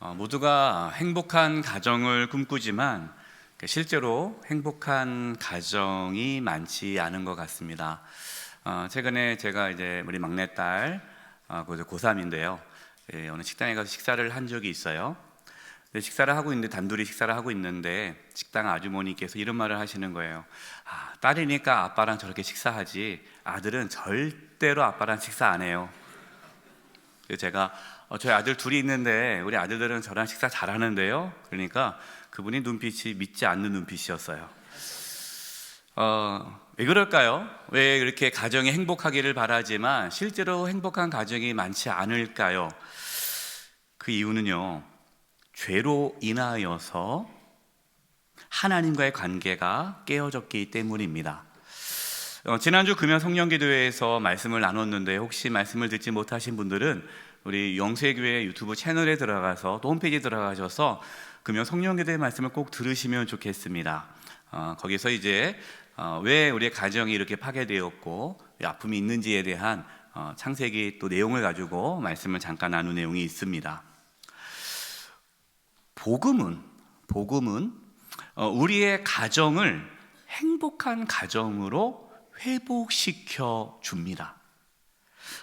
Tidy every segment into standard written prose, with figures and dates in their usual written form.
모두가 행복한 가정을 꿈꾸지만 실제로 행복한 가정이 많지 않은 것 같습니다. 최근에 제가 이제 우리 막내딸 고3인데요. 어느 식당에 가서 식사를 한 적이 있어요. 식사를 하고 있는데 단둘이 식사를 하고 있는데 식당 아주머니께서 이런 말을 하시는 거예요. 딸이니까 아빠랑 저렇게 식사하지 아들은 절대로 아빠랑 식사 안 해요. 그래서 제가 저희 아들 둘이 있는데 우리 아들들은 저랑 식사 잘하는데요. 그러니까 그분이 눈빛이 믿지 않는 눈빛이었어요. 왜 그럴까요? 왜 이렇게 가정이 행복하기를 바라지만 실제로 행복한 가정이 많지 않을까요? 그 이유는요, 죄로 인하여서 하나님과의 관계가 깨어졌기 때문입니다. 지난주 금요 성령기도회에서 말씀을 나눴는데 혹시 말씀을 듣지 못하신 분들은 우리 영세교회 유튜브 채널에 들어가서 또 홈페이지에 들어가셔서 금요 성령기도회 말씀을 꼭 들으시면 좋겠습니다. 거기서 이제 왜 우리의 가정이 이렇게 파괴되었고 아픔이 있는지에 대한 창세기 또 내용을 가지고 말씀을 잠깐 나눈 내용이 있습니다. 복음은 우리의 가정을 행복한 가정으로 회복시켜 줍니다.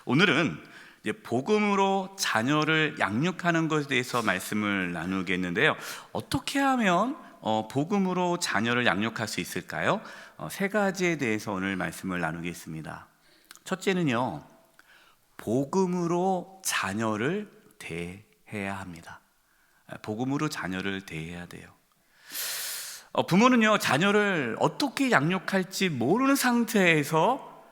오늘은 이제 복음으로 자녀를 양육하는 것에 대해서 말씀을 나누겠는데요. 어떻게 하면 복음으로 자녀를 양육할 수 있을까요? 세 가지에 대해서 오늘 말씀을 나누겠습니다. 첫째는요, 복음으로 자녀를 대해야 합니다. 복음으로 자녀를 대해야 돼요. 부모는요, 자녀를 어떻게 양육할지 모르는 상태에서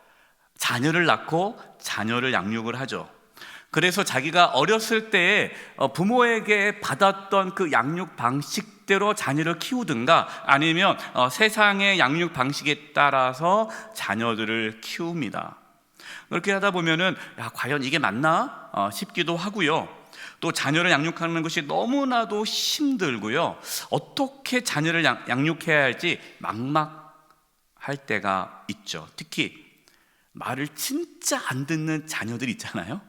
자녀를 낳고 자녀를 양육을 하죠. 그래서 자기가 어렸을 때 부모에게 받았던 그 양육 방식대로 자녀를 키우든가 아니면 세상의 양육 방식에 따라서 자녀들을 키웁니다. 그렇게 하다 보면은 과연 이게 맞나 싶기도 하고요. 또 자녀를 양육하는 것이 너무나도 힘들고요. 어떻게 자녀를 양육해야 할지 막막할 때가 있죠. 특히 말을 진짜 안 듣는 자녀들 있잖아요.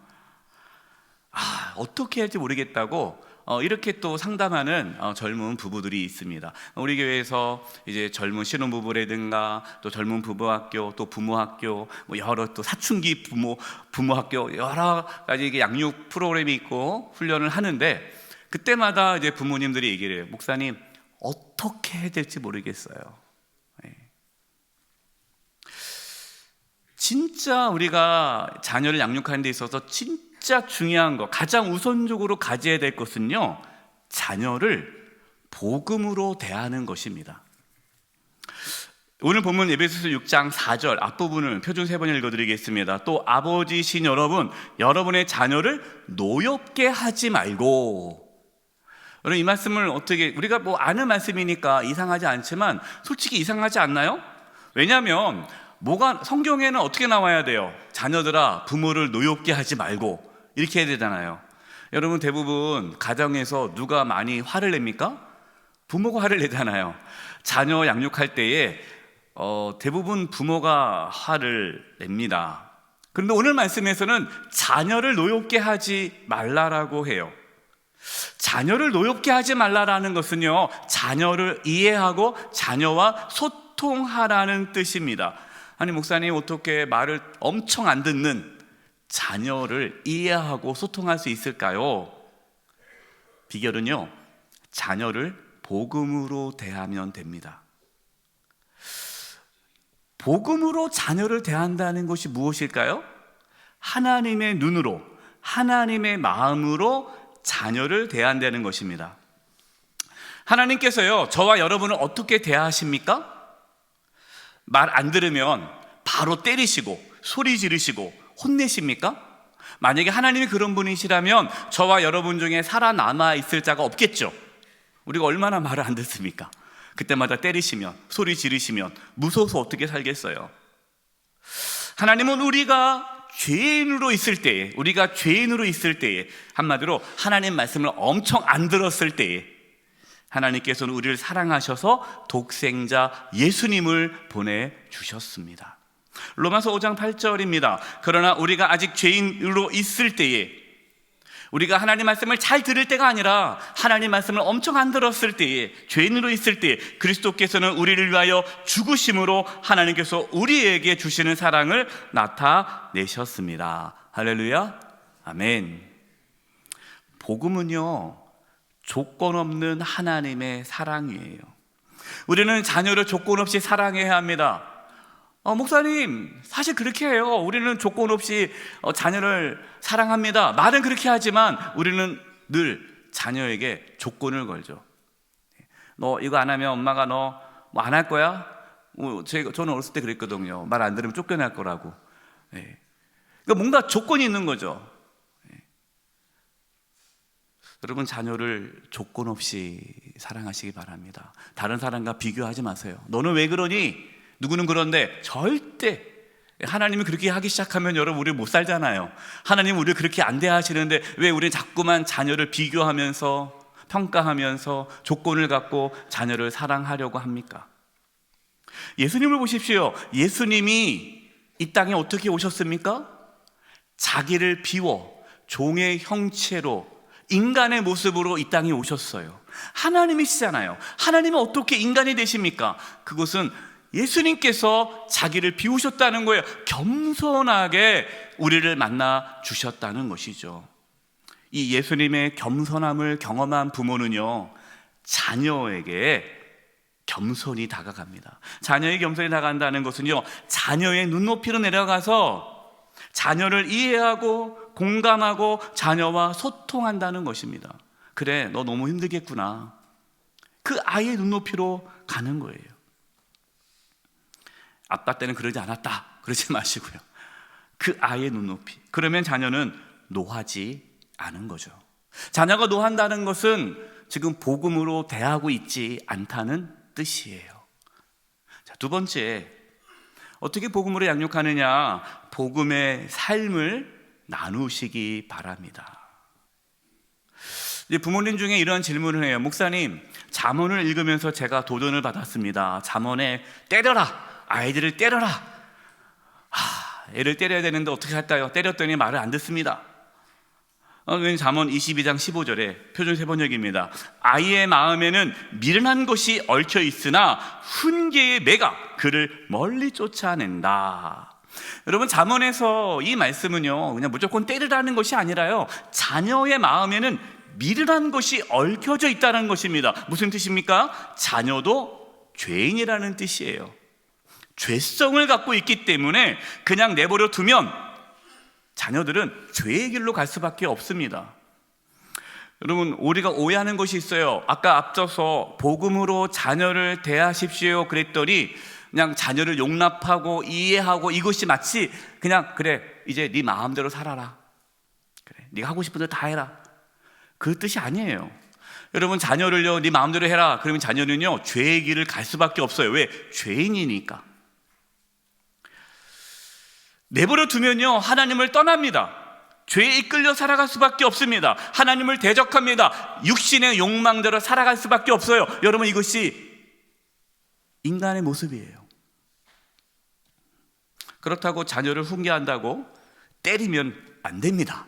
어떻게 할지 모르겠다고 이렇게 또 상담하는 젊은 부부들이 있습니다. 우리 교회에서 이제 젊은 신혼부부라든가 또 젊은 부부학교 또 부모학교 여러 또 사춘기 부모학교 여러 가지 이게 양육 프로그램이 있고 훈련을 하는데 그때마다 이제 부모님들이 얘기를 해요. 목사님 어떻게 해야 될지 모르겠어요. 진짜 우리가 자녀를 양육하는 데 있어서 진짜 중요한 거, 가장 우선적으로 가져야 될 것은요, 자녀를 복음으로 대하는 것입니다. 오늘 본문 에베소서 6장 4절 앞부분을 표준 3번 읽어드리겠습니다. 또 아버지신 여러분, 여러분의 자녀를 노엽게 하지 말고. 여러분 이 말씀을 어떻게, 우리가 아는 말씀이니까 이상하지 않지만 솔직히 이상하지 않나요? 왜냐하면 성경에는 어떻게 나와야 돼요? 자녀들아 부모를 노엽게 하지 말고 이렇게 해야 되잖아요. 여러분 대부분 가정에서 누가 많이 화를 냅니까? 부모가 화를 내잖아요. 자녀 양육할 때에 대부분 부모가 화를 냅니다. 그런데 오늘 말씀에서는 자녀를 노엽게 하지 말라라고 해요. 자녀를 노엽게 하지 말라라는 것은요, 자녀를 이해하고 자녀와 소통하라는 뜻입니다. 아니 목사님 어떻게 말을 엄청 안 듣는 자녀를 이해하고 소통할 수 있을까요? 비결은요, 자녀를 복음으로 대하면 됩니다. 복음으로 자녀를 대한다는 것이 무엇일까요? 하나님의 눈으로, 하나님의 마음으로 자녀를 대한다는 것입니다. 하나님께서요, 저와 여러분을 어떻게 대하십니까? 말 안 들으면 바로 때리시고 소리 지르시고 혼내십니까? 만약에 하나님이 그런 분이시라면 저와 여러분 중에 살아남아 있을 자가 없겠죠. 우리가 얼마나 말을 안 듣습니까? 그때마다 때리시면 소리 지르시면 무서워서 어떻게 살겠어요? 하나님은 우리가 죄인으로 있을 때에 한마디로 하나님 말씀을 엄청 안 들었을 때에 하나님께서는 우리를 사랑하셔서 독생자 예수님을 보내주셨습니다. 로마서 5장 8절입니다. 그러나 우리가 아직 죄인으로 있을 때에 우리가 하나님 말씀을 잘 들을 때가 아니라 하나님 말씀을 엄청 안 들었을 때에, 죄인으로 있을 때 그리스도께서는 우리를 위하여 죽으심으로 하나님께서 우리에게 주시는 사랑을 나타내셨습니다. 할렐루야, 아멘. 복음은요, 조건 없는 하나님의 사랑이에요. 우리는 자녀를 조건 없이 사랑해야 합니다. 목사님, 사실 그렇게 해요. 우리는 조건 없이 자녀를 사랑합니다. 말은 그렇게 하지만 우리는 늘 자녀에게 조건을 걸죠. 너 이거 안 하면 엄마가 너 뭐 안 할 거야? 저는 어렸을 때 그랬거든요. 말 안 들으면 쫓겨날 거라고. 그러니까 뭔가 조건이 있는 거죠. 여러분, 자녀를 조건 없이 사랑하시기 바랍니다. 다른 사람과 비교하지 마세요. 너는 왜 그러니? 누구는 그런데 절대, 하나님이 그렇게 하기 시작하면 여러분 우리 못 살잖아요. 하나님은 우리를 그렇게 안 대하시는데 왜 우리 자꾸만 자녀를 비교하면서 평가하면서 조건을 갖고 자녀를 사랑하려고 합니까? 예수님을 보십시오. 예수님이 이 땅에 어떻게 오셨습니까? 자기를 비워 종의 형체로 인간의 모습으로 이 땅에 오셨어요. 하나님이시잖아요. 하나님은 어떻게 인간이 되십니까? 그것은 예수님께서 자기를 비우셨다는 거예요. 겸손하게 우리를 만나 주셨다는 것이죠. 이 예수님의 겸손함을 경험한 부모는요, 자녀에게 겸손히 다가갑니다. 자녀의 겸손히 다가간다는 것은요, 자녀의 눈높이로 내려가서 자녀를 이해하고 공감하고 자녀와 소통한다는 것입니다. 그래, 너 너무 힘들겠구나. 그 아이의 눈높이로 가는 거예요. 아빠 때는 그러지 않았다, 그러지 마시고요. 그 아이의 눈높이. 그러면 자녀는 노하지 않은 거죠. 자녀가 노한다는 것은 지금 복음으로 대하고 있지 않다는 뜻이에요. 자, 두 번째, 어떻게 복음으로 양육하느냐? 복음의 삶을 나누시기 바랍니다. 이제 부모님 중에 이런 질문을 해요. 목사님, 잠언을 읽으면서 제가 도전을 받았습니다. 잠언에 때려라, 아이들을 때려라. 애를 때려야 되는데 어떻게 할까요? 때렸더니 말을 안 듣습니다. 잠언 22장 15절에 표준세번역입니다. 아이의 마음에는 미련한 것이 얽혀 있으나 훈계의 매가 그를 멀리 쫓아낸다. 여러분, 잠언에서 이 말씀은요, 그냥 무조건 때리라는 것이 아니라요, 자녀의 마음에는 미련한 것이 얽혀져 있다는 것입니다. 무슨 뜻입니까? 자녀도 죄인이라는 뜻이에요. 죄성을 갖고 있기 때문에 그냥 내버려 두면 자녀들은 죄의 길로 갈 수밖에 없습니다. 여러분, 우리가 오해하는 것이 있어요. 아까 앞서서 복음으로 자녀를 대하십시오 그랬더니 그냥 자녀를 용납하고 이해하고 이것이 마치 그냥 그래, 이제 네 마음대로 살아라, 그래, 네가 하고 싶은 대로 다 해라, 그 뜻이 아니에요. 여러분, 자녀를요, 네 마음대로 해라 그러면 자녀는요, 죄의 길을 갈 수밖에 없어요. 왜? 죄인이니까. 내버려 두면요, 하나님을 떠납니다. 죄에 이끌려 살아갈 수밖에 없습니다. 하나님을 대적합니다. 육신의 욕망대로 살아갈 수밖에 없어요. 여러분, 이것이 인간의 모습이에요. 그렇다고 자녀를 훈계한다고 때리면 안 됩니다.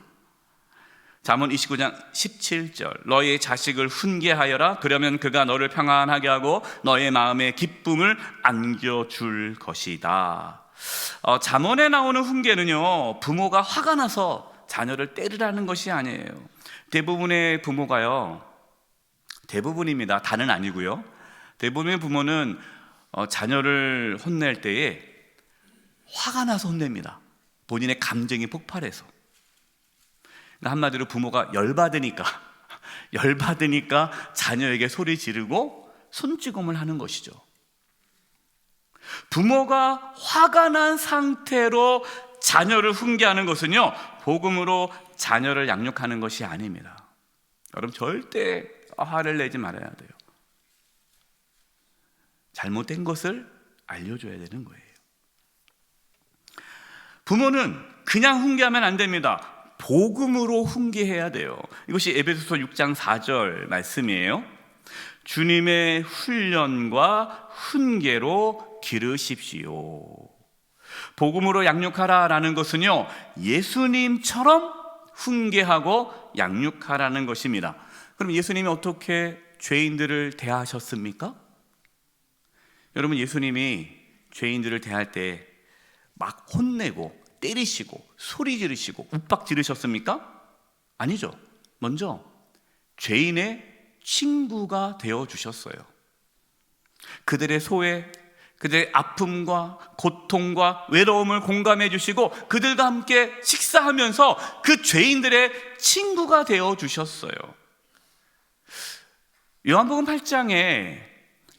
잠언 29장 17절, 너의 자식을 훈계하여라. 그러면 그가 너를 평안하게 하고 너의 마음에 기쁨을 안겨줄 것이다. 잠언에 나오는 훈계는요, 부모가 화가 나서 자녀를 때리라는 것이 아니에요. 대부분의 부모가요, 대부분입니다, 다는 아니고요, 대부분의 부모는 자녀를 혼낼 때에 화가 나서 혼냅니다. 본인의 감정이 폭발해서. 한마디로 부모가 열받으니까 자녀에게 소리 지르고 손찌검을 하는 것이죠. 부모가 화가 난 상태로 자녀를 훈계하는 것은요, 복음으로 자녀를 양육하는 것이 아닙니다. 여러분, 절대 화를 내지 말아야 돼요. 잘못된 것을 알려줘야 되는 거예요. 부모는 그냥 훈계하면 안 됩니다. 복음으로 훈계해야 돼요. 이것이 에베소서 6장 4절 말씀이에요. 주님의 훈련과 훈계로 기르십시오. 복음으로 양육하라라는 것은요, 예수님처럼 훈계하고 양육하라는 것입니다. 그럼 예수님이 어떻게 죄인들을 대하셨습니까? 여러분, 예수님이 죄인들을 대할 때 막 혼내고 때리시고 소리 지르시고 윽박 지르셨습니까? 아니죠. 먼저 죄인의 친구가 되어 주셨어요. 그들의 소외, 그들의 아픔과 고통과 외로움을 공감해 주시고 그들과 함께 식사하면서 그 죄인들의 친구가 되어 주셨어요. 요한복음 8장에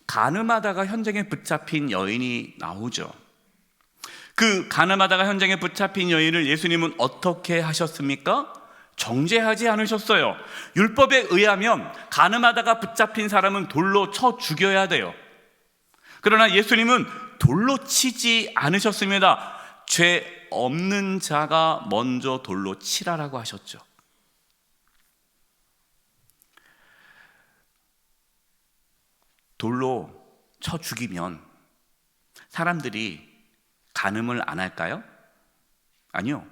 간음하다가 현장에 붙잡힌 여인이 나오죠. 그 간음하다가 현장에 붙잡힌 여인을 예수님은 어떻게 하셨습니까? 정죄하지 않으셨어요. 율법에 의하면 간음하다가 붙잡힌 사람은 돌로 쳐 죽여야 돼요. 그러나 예수님은 돌로 치지 않으셨습니다. 죄 없는 자가 먼저 돌로 치라라고 하셨죠. 돌로 쳐 죽이면 사람들이 간음을 안 할까요? 아니요.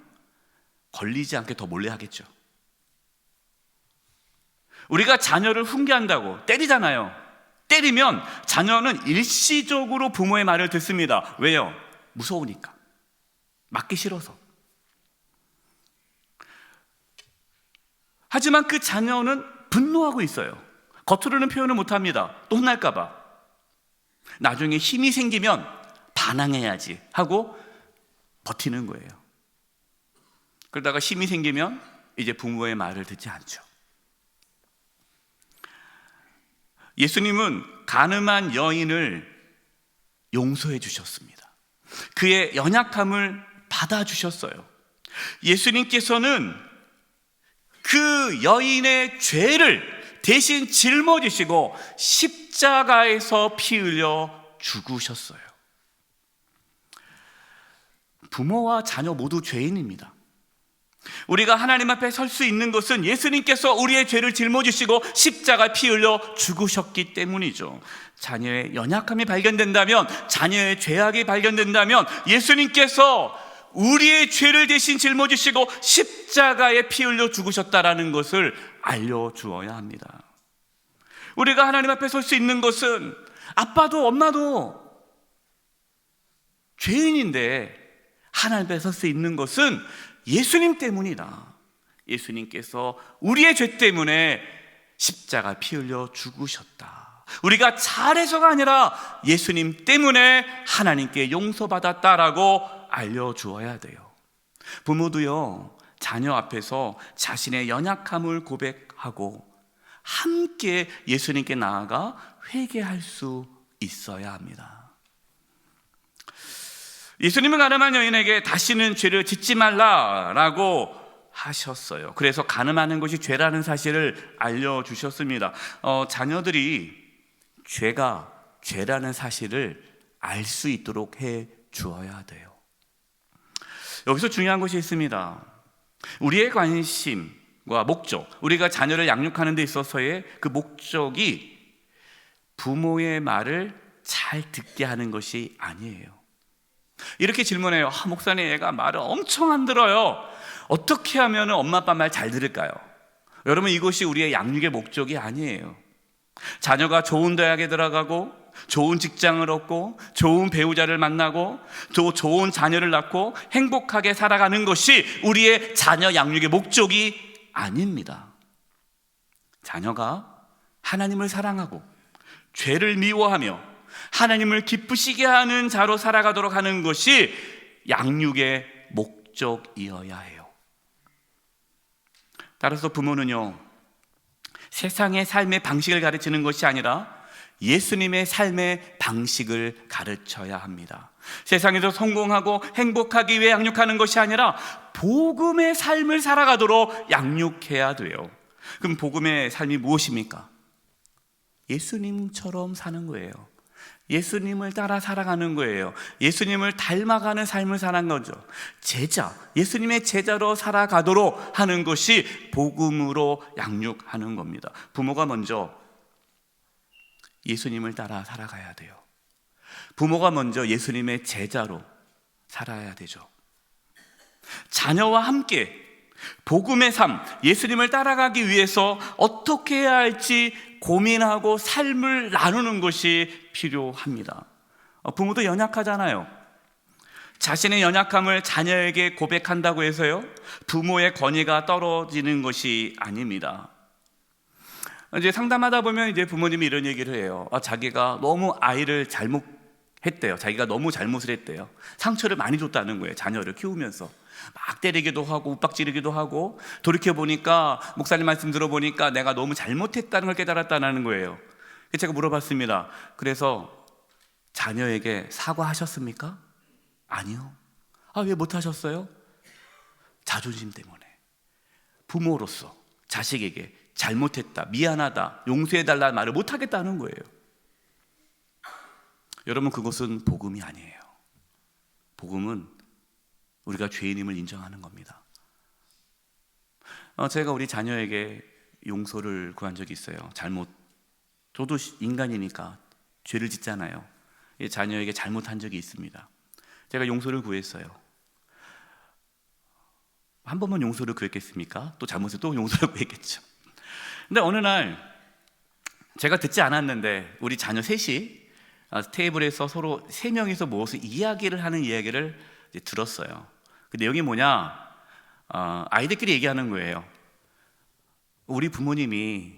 걸리지 않게 더 몰래 하겠죠. 우리가 자녀를 훈계한다고 때리잖아요. 때리면 자녀는 일시적으로 부모의 말을 듣습니다. 왜요? 무서우니까. 맞기 싫어서. 하지만 그 자녀는 분노하고 있어요. 겉으로는 표현을 못합니다. 또 혼날까 봐. 나중에 힘이 생기면 반항해야지 하고 버티는 거예요. 그러다가 힘이 생기면 이제 부모의 말을 듣지 않죠. 예수님은 간음한 여인을 용서해 주셨습니다. 그의 연약함을 받아주셨어요. 예수님께서는 그 여인의 죄를 대신 짊어지시고 십자가에서 피 흘려 죽으셨어요. 부모와 자녀 모두 죄인입니다. 우리가 하나님 앞에 설 수 있는 것은 예수님께서 우리의 죄를 짊어지시고 십자가에 피 흘려 죽으셨기 때문이죠. 자녀의 연약함이 발견된다면, 자녀의 죄악이 발견된다면 예수님께서 우리의 죄를 대신 짊어지시고 십자가에 피 흘려 죽으셨다라는 것을 알려주어야 합니다. 우리가 하나님 앞에 설 수 있는 것은 아빠도 엄마도 죄인인데 하나님 앞에 설 수 있는 것은 예수님 때문이다. 예수님께서 우리의 죄 때문에 십자가 피 흘려 죽으셨다. 우리가 잘해서가 아니라 예수님 때문에 하나님께 용서받았다라고 알려주어야 돼요. 부모도요, 자녀 앞에서 자신의 연약함을 고백하고 함께 예수님께 나아가 회개할 수 있어야 합니다. 예수님은 가늠한 여인에게 다시는 죄를 짓지 말라라고 하셨어요. 그래서 가늠하는 것이 죄라는 사실을 알려주셨습니다. 자녀들이 죄가 죄라는 사실을 알 수 있도록 해 주어야 돼요. 여기서 중요한 것이 있습니다. 우리의 관심과 목적, 우리가 자녀를 양육하는 데 있어서의 그 목적이 부모의 말을 잘 듣게 하는 것이 아니에요. 이렇게 질문해요. 목사님, 애가 말을 엄청 안 들어요. 어떻게 하면 엄마 아빠 말 잘 들을까요? 여러분, 이것이 우리의 양육의 목적이 아니에요. 자녀가 좋은 대학에 들어가고 좋은 직장을 얻고 좋은 배우자를 만나고 또 좋은 자녀를 낳고 행복하게 살아가는 것이 우리의 자녀 양육의 목적이 아닙니다. 자녀가 하나님을 사랑하고 죄를 미워하며 하나님을 기쁘시게 하는 자로 살아가도록 하는 것이 양육의 목적이어야 해요. 따라서 부모는요, 세상의 삶의 방식을 가르치는 것이 아니라 예수님의 삶의 방식을 가르쳐야 합니다. 세상에서 성공하고 행복하기 위해 양육하는 것이 아니라 복음의 삶을 살아가도록 양육해야 돼요. 그럼 복음의 삶이 무엇입니까? 예수님처럼 사는 거예요. 예수님을 따라 살아가는 거예요. 예수님을 닮아가는 삶을 사는 거죠. 제자, 예수님의 제자로 살아가도록 하는 것이 복음으로 양육하는 겁니다. 부모가 먼저 예수님을 따라 살아가야 돼요. 부모가 먼저 예수님의 제자로 살아야 되죠. 자녀와 함께 복음의 삶, 예수님을 따라가기 위해서 어떻게 해야 할지 고민하고 삶을 나누는 것이 필요합니다. 부모도 연약하잖아요. 자신의 연약함을 자녀에게 고백한다고 해서요, 부모의 권위가 떨어지는 것이 아닙니다. 이제 상담하다 보면 이제 부모님이 이런 얘기를 해요. 자기가 너무 아이를 잘못했대요. 자기가 너무 잘못을 했대요. 상처를 많이 줬다는 거예요. 자녀를 키우면서 막 때리기도 하고 윽박지르기도 하고, 돌이켜보니까 목사님 말씀 들어보니까 내가 너무 잘못했다는 걸 깨달았다는 거예요. 제가 물어봤습니다. 그래서 자녀에게 사과하셨습니까? 아니요. 왜 못하셨어요? 자존심 때문에. 부모로서 자식에게 잘못했다, 미안하다, 용서해달라는 말을 못하겠다는 거예요. 여러분, 그것은 복음이 아니에요. 복음은 우리가 죄인임을 인정하는 겁니다. 제가 우리 자녀에게 용서를 구한 적이 있어요. 저도 인간이니까 죄를 짓잖아요. 자녀에게 잘못한 적이 있습니다. 제가 용서를 구했어요. 한 번만 용서를 구했겠습니까? 또 잘못해서 또 용서를 구했겠죠. 근데 어느 날 제가 듣지 않았는데 우리 자녀 셋이 테이블에서 서로 세 명이서 모여서 이야기를 하는 이야기를 이제 들었어요. 그 내용이 뭐냐? 아이들끼리 얘기하는 거예요. 우리 부모님이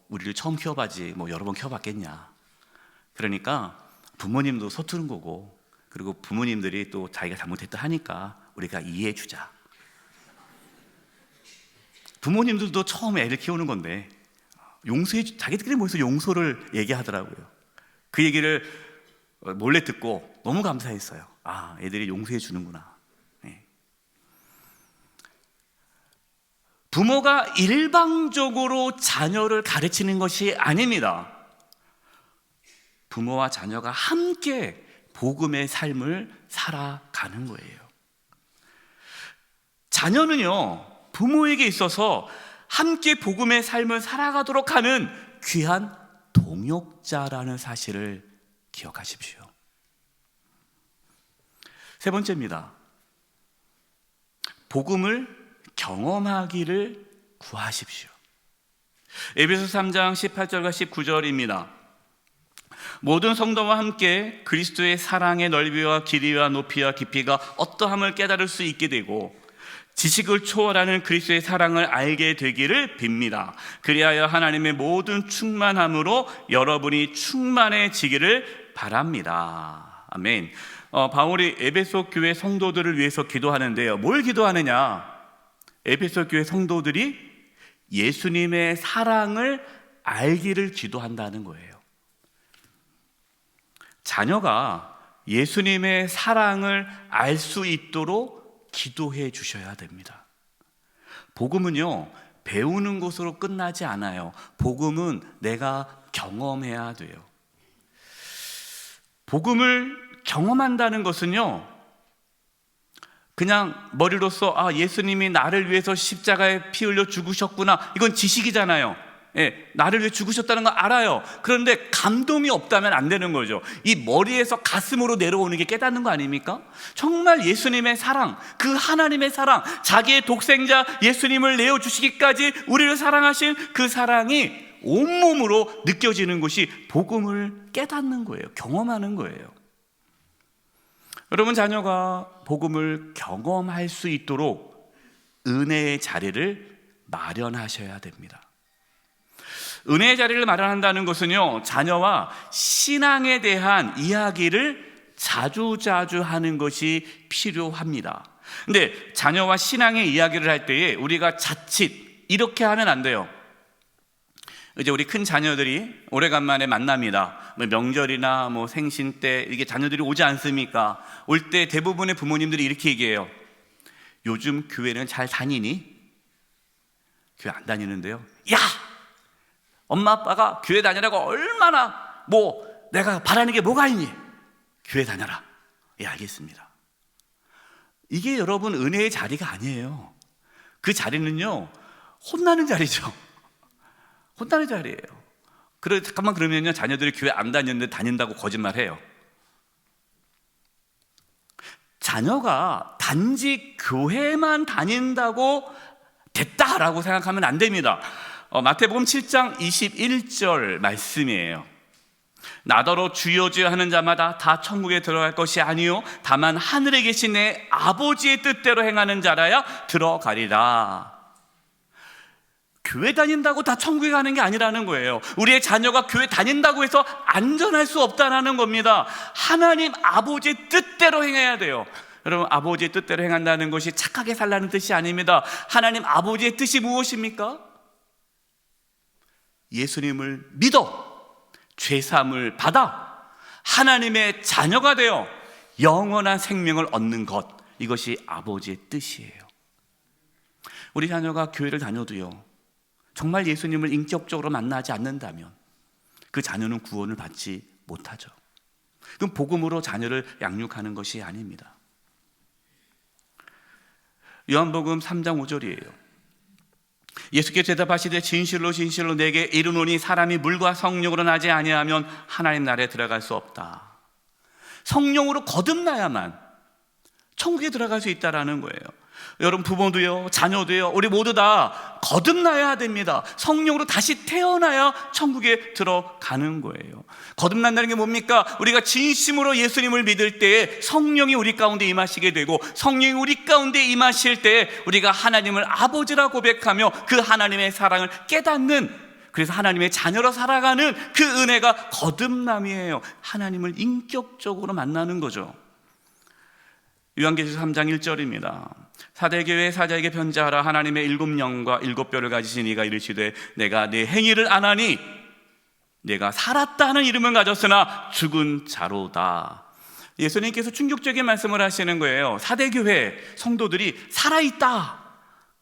우리를 처음 키워봐지 여러 번 키워봤겠냐. 그러니까 부모님도 서투른 거고, 그리고 부모님들이 또 자기가 잘못했다 하니까 우리가 이해해 주자. 부모님들도 처음 애를 키우는 건데 자기들끼리 모여서 용서를 얘기하더라고요. 그 얘기를 몰래 듣고 너무 감사했어요. 애들이 용서해 주는구나. 네. 부모가 일방적으로 자녀를 가르치는 것이 아닙니다. 부모와 자녀가 함께 복음의 삶을 살아가는 거예요. 자녀는요, 부모에게 있어서 함께 복음의 삶을 살아가도록 하는 귀한 동역자라는 사실을 기억하십시오. 세 번째입니다. 복음을 경험하기를 구하십시오. 에베소 3장 18절과 19절입니다. 모든 성도와 함께 그리스도의 사랑의 넓이와 길이와 높이와 깊이가 어떠함을 깨달을 수 있게 되고 지식을 초월하는 그리스도의 사랑을 알게 되기를 빕니다. 그리하여 하나님의 모든 충만함으로 여러분이 충만해지기를 바랍니다. 아멘. 바울이 에베소 교회 성도들을 위해서 기도하는데요. 뭘 기도하느냐? 에베소 교회 성도들이 예수님의 사랑을 알기를 기도한다는 거예요. 자녀가 예수님의 사랑을 알 수 있도록 기도해 주셔야 됩니다. 복음은요, 배우는 것으로 끝나지 않아요. 복음은 내가 경험해야 돼요. 복음을 경험한다는 것은요, 그냥 머리로서 예수님이 나를 위해서 십자가에 피 흘려 죽으셨구나, 이건 지식이잖아요. 나를 위해 죽으셨다는 거 알아요. 그런데 감동이 없다면 안 되는 거죠. 이 머리에서 가슴으로 내려오는 게 깨닫는 거 아닙니까? 정말 예수님의 사랑, 그 하나님의 사랑, 자기의 독생자 예수님을 내어주시기까지 우리를 사랑하신 그 사랑이 온몸으로 느껴지는 것이 복음을 깨닫는 거예요. 경험하는 거예요. 여러분, 자녀가 복음을 경험할 수 있도록 은혜의 자리를 마련하셔야 됩니다. 은혜의 자리를 마련한다는 것은요, 자녀와 신앙에 대한 이야기를 자주자주 하는 것이 필요합니다. 근데 자녀와 신앙의 이야기를 할 때에 우리가 자칫 이렇게 하면 안 돼요. 이제 우리 큰 자녀들이 오래간만에 만납니다. 명절이나 생신 때 이게 자녀들이 오지 않습니까? 올 때 대부분의 부모님들이 이렇게 얘기해요. 요즘 교회는 잘 다니니? 교회 안 다니는데요. 야! 엄마 아빠가 교회 다니라고 얼마나 내가 바라는 게 뭐가 있니? 교회 다녀라. 예, 알겠습니다. 이게 여러분 은혜의 자리가 아니에요. 그 자리는요, 혼나는 자리죠. 혼나는 자리예요. 잠깐만 그러면요, 자녀들이 교회 안 다녔는데 다닌다고 거짓말해요. 자녀가 단지 교회만 다닌다고 됐다라고 생각하면 안 됩니다. 마태복음 7장 21절 말씀이에요. 나더러 주여 주여 하는 자마다 다 천국에 들어갈 것이 아니요 다만 하늘에 계신 내 아버지의 뜻대로 행하는 자라야 들어가리라. 교회 다닌다고 다 천국에 가는 게 아니라는 거예요. 우리의 자녀가 교회 다닌다고 해서 안전할 수 없다는 겁니다. 하나님 아버지의 뜻대로 행해야 돼요. 여러분, 아버지의 뜻대로 행한다는 것이 착하게 살라는 뜻이 아닙니다. 하나님 아버지의 뜻이 무엇입니까? 예수님을 믿어 죄사함을 받아 하나님의 자녀가 되어 영원한 생명을 얻는 것, 이것이 아버지의 뜻이에요. 우리 자녀가 교회를 다녀도요, 정말 예수님을 인격적으로 만나지 않는다면 그 자녀는 구원을 받지 못하죠. 그럼 복음으로 자녀를 양육하는 것이 아닙니다. 요한복음 3장 5절이에요. 예수께서 대답하시되 진실로 진실로 내게 이르노니 사람이 물과 성령으로 나지 아니하면 하나님 나라에 들어갈 수 없다. 성령으로 거듭나야만 천국에 들어갈 수 있다라는 거예요. 여러분, 부모도요, 자녀도요, 우리 모두 다 거듭나야 됩니다. 성령으로 다시 태어나야 천국에 들어가는 거예요. 거듭난다는 게 뭡니까? 우리가 진심으로 예수님을 믿을 때에 성령이 우리 가운데 임하시게 되고, 성령이 우리 가운데 임하실 때에 우리가 하나님을 아버지라 고백하며 그 하나님의 사랑을 깨닫는, 그래서 하나님의 자녀로 살아가는 그 은혜가 거듭남이에요. 하나님을 인격적으로 만나는 거죠. 요한계시록 3장 1절입니다. 사대교회 사자에게 편지하라. 하나님의 7영과 7뼈를 가지신 이가 이르시되 내가 내 행위를 안하니 내가 살았다는 이름은 가졌으나 죽은 자로다. 예수님께서 충격적인 말씀을 하시는 거예요. 사대교회 성도들이 살아있다.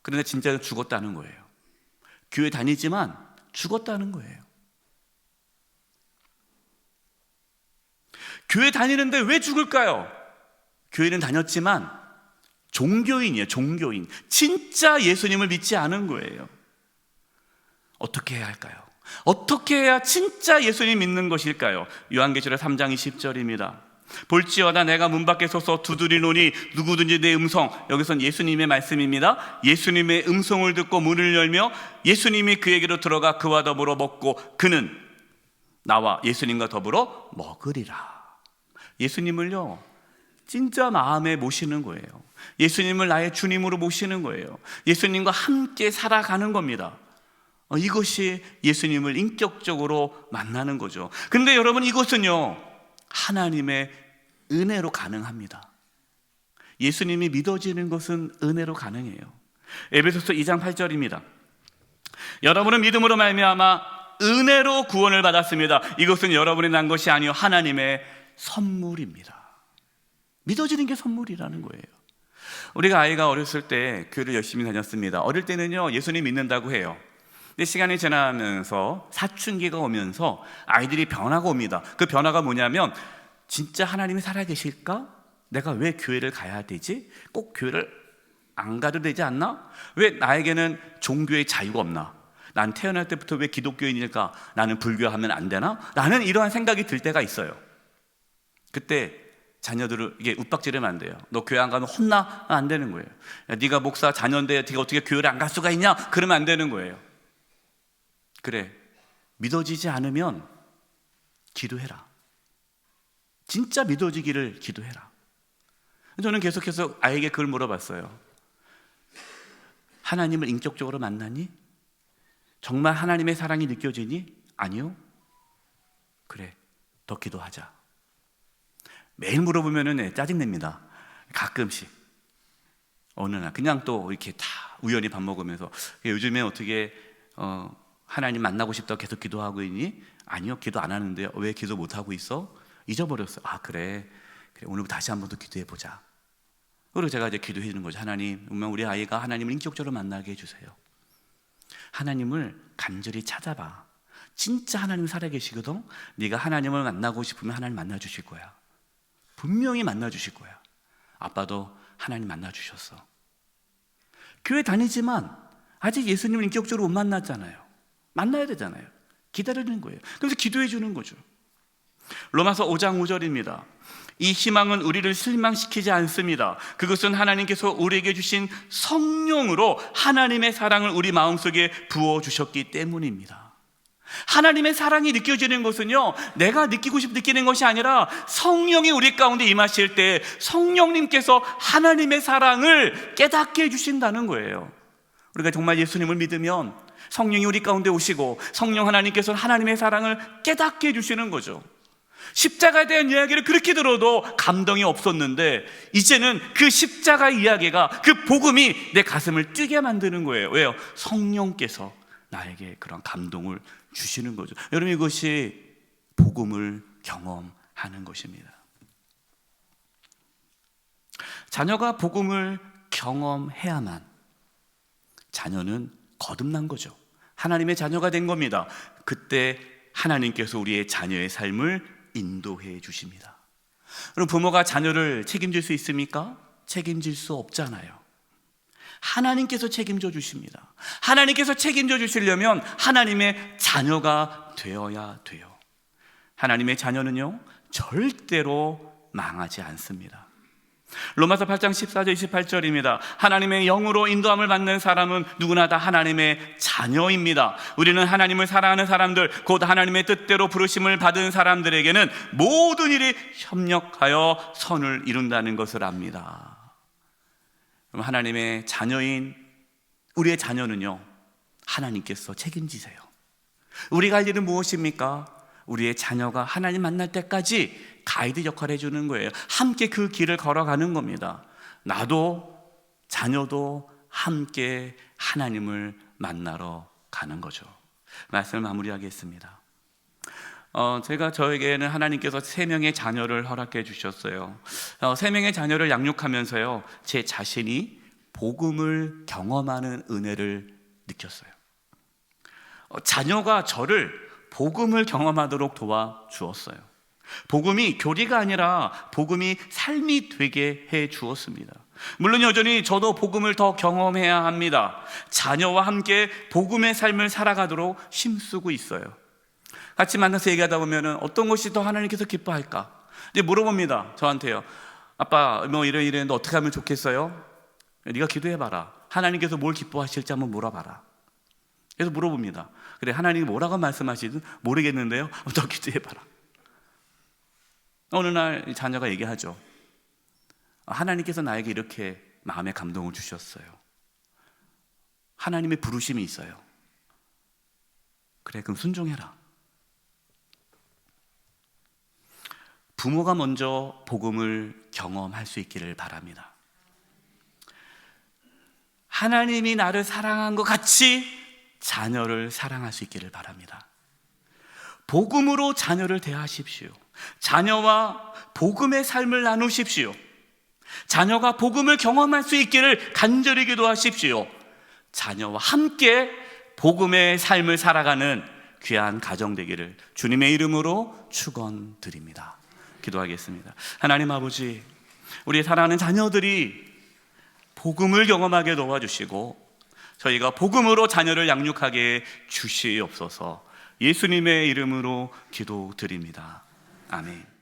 그런데 진짜 죽었다는 거예요. 교회 다니지만 죽었다는 거예요. 교회 다니는데 왜 죽을까요? 교회는 다녔지만 종교인이에요. 종교인. 진짜 예수님을 믿지 않은 거예요. 어떻게 해야 할까요? 어떻게 해야 진짜 예수님 믿는 것일까요? 요한계시록 3장 20절입니다. 볼지어다 내가 문 밖에 서서 두드리노니 누구든지 내 음성, 여기선 예수님의 말씀입니다. 예수님의 음성을 듣고 문을 열며 예수님이 그에게로 들어가 그와 더불어 먹고 그는 나와 예수님과 더불어 먹으리라. 예수님을요, 진짜 마음에 모시는 거예요. 예수님을 나의 주님으로 모시는 거예요. 예수님과 함께 살아가는 겁니다. 이것이 예수님을 인격적으로 만나는 거죠. 근데 여러분, 이것은요, 하나님의 은혜로 가능합니다. 예수님이 믿어지는 것은 은혜로 가능해요. 에베소서 2장 8절입니다. 여러분은 믿음으로 말미암아 은혜로 구원을 받았습니다. 이것은 여러분이 난 것이 아니요 하나님의 선물입니다. 믿어지는 게 선물이라는 거예요. 우리가 아이가 어렸을 때 교회를 열심히 다녔습니다. 어릴 때는요, 예수님 믿는다고 해요. 근데 시간이 지나면서 사춘기가 오면서 아이들이 변화가 옵니다. 그 변화가 뭐냐면, 진짜 하나님이 살아계실까? 내가 왜 교회를 가야 되지? 꼭 교회를 안 가도 되지 않나? 왜 나에게는 종교의 자유가 없나? 난 태어날 때부터 왜 기독교인일까? 나는 불교하면 안 되나? 라는 이러한 생각이 들 때가 있어요. 그때 자녀들을 이게 윽박지르면 안 돼요. 너 교회 안 가면 혼나? 안 되는 거예요. 야, 네가 목사 자녀인데 네가 어떻게 교회를 안 갈 수가 있냐? 그러면 안 되는 거예요. 그래, 믿어지지 않으면 기도해라. 진짜 믿어지기를 기도해라. 저는 계속해서 아이에게 그걸 물어봤어요. 하나님을 인격적으로 만나니? 정말 하나님의 사랑이 느껴지니? 아니요? 그래, 더 기도하자. 매일 물어보면은 짜증냅니다. 가끔씩. 어느 날 그냥 또 이렇게 다 우연히 밥 먹으면서 요즘에 어떻게 하나님 만나고 싶다고 계속 기도하고 있니? 아니요, 기도 안 하는데요. 왜 기도 못 하고 있어? 잊어버렸어. 아, 그래 오늘부터 다시 한 번 더 기도해 보자. 그리고 제가 이제 기도해 주는 거죠. 하나님, 우리 아이가 하나님을 인격적으로 만나게 해주세요. 하나님을 간절히 찾아봐. 진짜 하나님 살아계시거든. 네가 하나님을 만나고 싶으면 하나님 만나 주실 거야. 분명히 만나 주실 거야. 아빠도 하나님 만나 주셨어. 교회 다니지만 아직 예수님을 인격적으로 못 만났잖아요. 만나야 되잖아요. 기다리는 거예요. 그래서 기도해 주는 거죠. 로마서 5장 5절입니다. 이 희망은 우리를 실망시키지 않습니다. 그것은 하나님께서 우리에게 주신 성령으로 하나님의 사랑을 우리 마음속에 부어주셨기 때문입니다. 하나님의 사랑이 느껴지는 것은요, 내가 느끼고 싶어 느끼는 것이 아니라 성령이 우리 가운데 임하실 때 성령님께서 하나님의 사랑을 깨닫게 해주신다는 거예요. 우리가 정말 예수님을 믿으면 성령이 우리 가운데 오시고 성령 하나님께서 하나님의 사랑을 깨닫게 해주시는 거죠. 십자가에 대한 이야기를 그렇게 들어도 감동이 없었는데 이제는 그 십자가 이야기가, 그 복음이 내 가슴을 뛰게 만드는 거예요. 왜요? 성령께서 나에게 그런 감동을 주시는 거죠. 여러분, 이것이 복음을 경험하는 것입니다. 자녀가 복음을 경험해야만 자녀는 거듭난 거죠. 하나님의 자녀가 된 겁니다. 그때 하나님께서 우리의 자녀의 삶을 인도해 주십니다. 그럼 부모가 자녀를 책임질 수 있습니까? 책임질 수 없잖아요. 하나님께서 책임져 주십니다. 하나님께서 책임져 주시려면 하나님의 자녀가 되어야 돼요. 하나님의 자녀는요, 절대로 망하지 않습니다. 로마서 8장 14절 28절입니다. 하나님의 영으로 인도함을 받는 사람은 누구나 다 하나님의 자녀입니다. 우리는 하나님을 사랑하는 사람들, 곧 하나님의 뜻대로 부르심을 받은 사람들에게는 모든 일이 협력하여 선을 이룬다는 것을 압니다. 그럼 하나님의 자녀인 우리의 자녀는요, 하나님께서 책임지세요. 우리가 할 일은 무엇입니까? 우리의 자녀가 하나님 만날 때까지 가이드 역할을 해주는 거예요. 함께 그 길을 걸어가는 겁니다. 나도 자녀도 함께 하나님을 만나러 가는 거죠. 말씀을 마무리하겠습니다. 제가 저에게는 하나님께서 3명의 자녀를 허락해 주셨어요. 3명의 자녀를 양육하면서요, 제 자신이 복음을 경험하는 은혜를 느꼈어요. 자녀가 저를 복음을 경험하도록 도와주었어요. 복음이 교리가 아니라 복음이 삶이 되게 해 주었습니다. 물론 여전히 저도 복음을 더 경험해야 합니다. 자녀와 함께 복음의 삶을 살아가도록 힘쓰고 있어요. 같이 만나서 얘기하다 보면 어떤 것이 더 하나님께서 기뻐할까? 근데 물어봅니다. 저한테요. 아빠, 뭐 이랬는데 어떻게 하면 좋겠어요? 네가 기도해봐라. 하나님께서 뭘 기뻐하실지 한번 물어봐라. 그래서 물어봅니다. 그래, 하나님이 뭐라고 말씀하시든 모르겠는데요, 더 기도해봐라. 어느 날 자녀가 얘기하죠. 하나님께서 나에게 이렇게 마음에 감동을 주셨어요. 하나님의 부르심이 있어요. 그래, 그럼 순종해라. 부모가 먼저 복음을 경험할 수 있기를 바랍니다. 하나님이 나를 사랑한 것 같이 자녀를 사랑할 수 있기를 바랍니다. 복음으로 자녀를 대하십시오. 자녀와 복음의 삶을 나누십시오. 자녀가 복음을 경험할 수 있기를 간절히 기도하십시오. 자녀와 함께 복음의 삶을 살아가는 귀한 가정 되기를 주님의 이름으로 축원드립니다. 기도하겠습니다. 하나님 아버지, 우리 사랑하는 자녀들이 복음을 경험하게 도와주시고 저희가 복음으로 자녀를 양육하게 주시옵소서. 예수님의 이름으로 기도드립니다. 아멘.